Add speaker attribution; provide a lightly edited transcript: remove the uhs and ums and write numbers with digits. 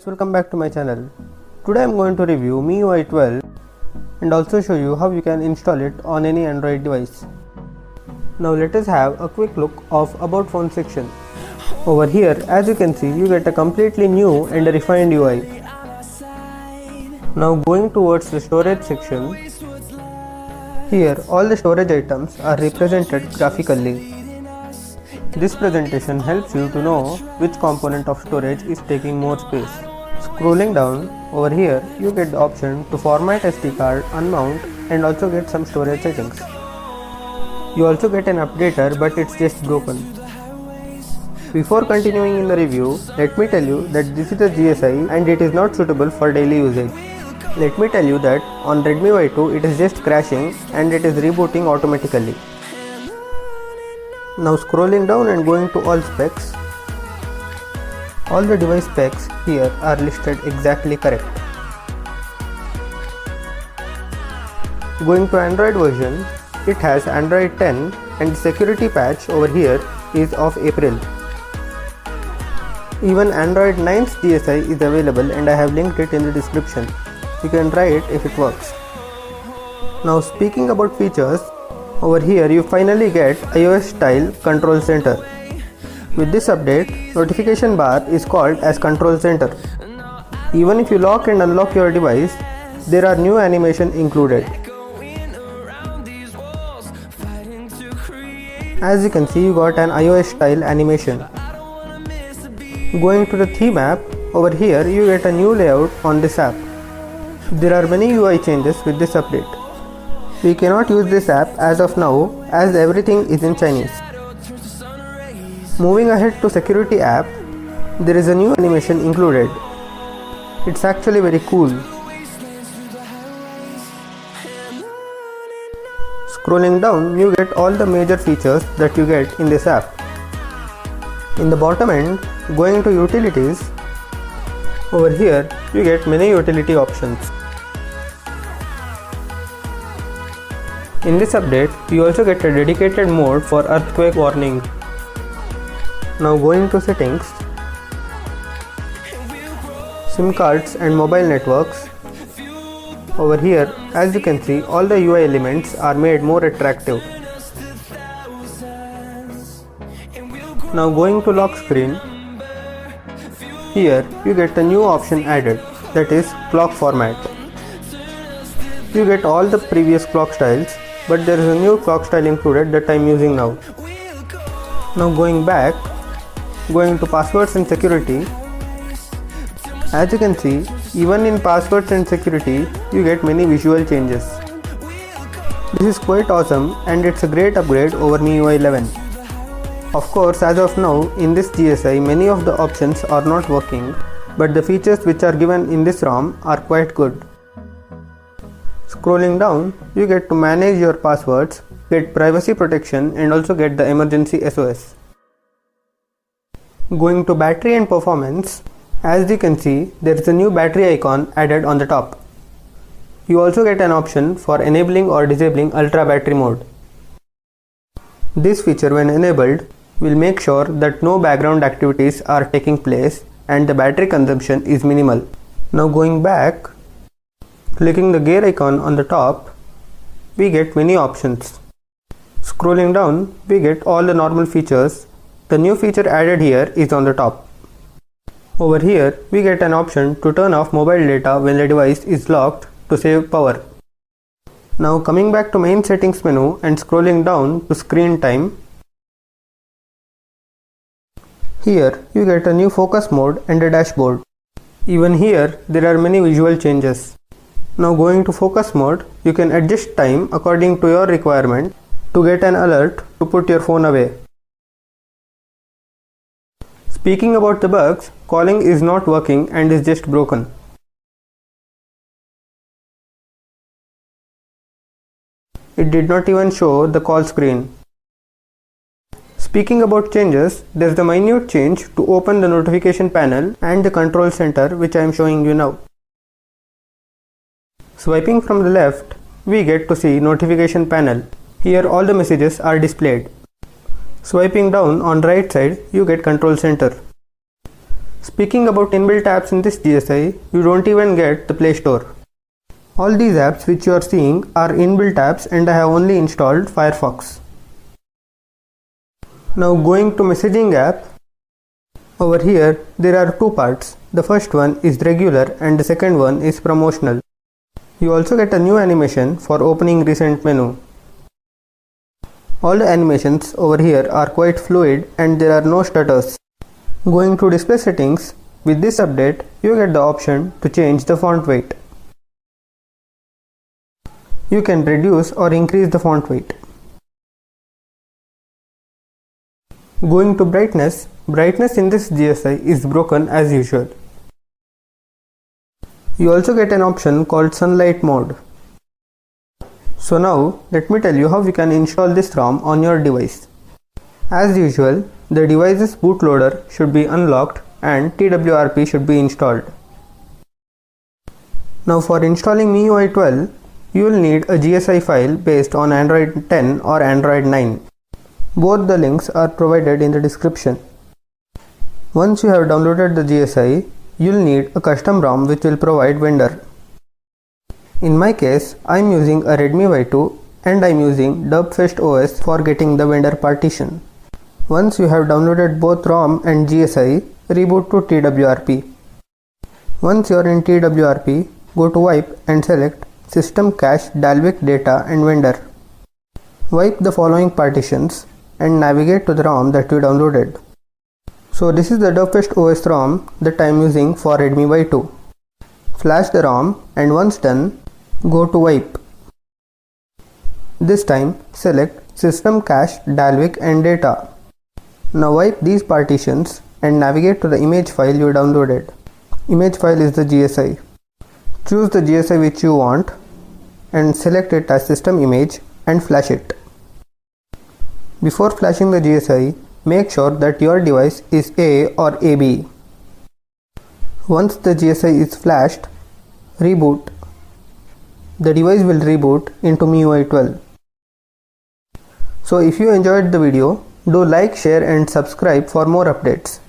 Speaker 1: guys, welcome back to my channel. Today I'm going to review MIUI 12 and also show you how you can install it on any Android device. Now let us have a quick look of About Phone section. Over here, as you can see, you get a completely new and refined UI. Now going towards the storage section, here all the storage items are represented graphically. This presentation helps you to know which component of storage is taking more space. Scrolling down, over here you get the option to format SD card, unmount and also get some storage settings. You also get an updater, but it's just broken. Before continuing in the review, let me tell you that this is a GSI and it is not suitable for daily usage. Let me tell you that on Redmi Y2 it is just crashing and it is rebooting automatically. Now scrolling down and going to all specs, all the device specs here are listed exactly correct. Going to Android version, it has Android 10 and the security patch over here is of April. Even Android 9's GSI is available and I have linked it in the description. You can try it if it works. Now speaking about features, over here you finally get iOS style control center. With this update, notification bar is called as control center. Even if you lock and unlock your device, there are new animation included. As you can see, you got an iOS style animation. Going to the theme app, over here you get a new layout on this app. There are many UI changes with this update. We cannot use this app as of now as everything is in Chinese. Moving ahead to security app, there is a new animation included. It's actually very cool. Scrolling down, you get all the major features that you get in this app. In the bottom end, going to utilities, over here you get many utility options. In this update, you also get a dedicated mode for earthquake warning. Now going to settings, SIM cards and mobile networks. Over here, as you can see, all the UI elements are made more attractive. Now going to lock screen, here you get a new option added, that is clock format. You get all the previous clock styles, but there is a new clock style included that I am using now. Now going back, going to passwords and security, as you can see, even in passwords and security, you get many visual changes. This is quite awesome and it's a great upgrade over MIUI 11. Of course, as of now, in this GSI, many of the options are not working, but the features which are given in this ROM are quite good. Scrolling down, you get to manage your passwords, get privacy protection and also get the emergency SOS. Going to battery and performance, as you can see, there is a new battery icon added on the top. You also get an option for enabling or disabling ultra battery mode. This feature, when enabled, will make sure that no background activities are taking place and the battery consumption is minimal. Now going back, clicking the gear icon on the top, we get many options. Scrolling down, we get all the normal features. The new feature added here is on the top. Over here, we get an option to turn off mobile data when the device is locked to save power. Now coming back to main settings menu and scrolling down to screen time, here you get a new focus mode and a dashboard. Even here, there are many visual changes. Now going to focus mode, you can adjust time according to your requirement to get an alert to put your phone away. Speaking about the bugs, calling is not working and is just broken. It did not even show the call screen. Speaking about changes, there is the minute change to open the notification panel and the control center, which I am showing you now. Swiping from the left, we get to see notification panel. Here all the messages are displayed. Swiping down on right side, you get control center. Speaking about inbuilt apps in this GSI, you don't even get the Play Store. All these apps which you are seeing are inbuilt apps and I have only installed Firefox. Now going to messaging app, over here there are two parts. The first one is regular and the second one is promotional. You also get a new animation for opening recent menu. All the animations over here are quite fluid and there are no stutters. Going to display settings, with this update you get the option to change the font weight. You can reduce or increase the font weight. Going to brightness, brightness in this GSI is broken as usual. You also get an option called sunlight mode. So now let me tell you how you can install this ROM on your device. As usual, the device's bootloader should be unlocked and TWRP should be installed. Now for installing MIUI 12, you will need a GSI file based on Android 10 or Android 9. Both the links are provided in the description. Once you have downloaded the GSI, you will need a custom ROM which will provide vendor. In my case, I am using a Redmi Y2 and I am using Dubfest OS for getting the vendor partition. Once you have downloaded both ROM and GSI, reboot to TWRP. Once you are in TWRP, go to Wipe and select System Cache, Dalvik Data and Vendor. Wipe the following partitions and navigate to the ROM that you downloaded. So this is the Dubfest OS ROM that I am using for Redmi Y2. Flash the ROM and once done, go to Wipe. This time select System Cache, Dalvik and Data. Now wipe these partitions and navigate to the image file you downloaded. Image file is the GSI. Choose the GSI which you want and select it as system image and flash it. Before flashing the GSI, make sure that your device is A or AB. Once the GSI is flashed, reboot. The device will reboot into MIUI 12. So if you enjoyed the video, do like, share and subscribe for more updates.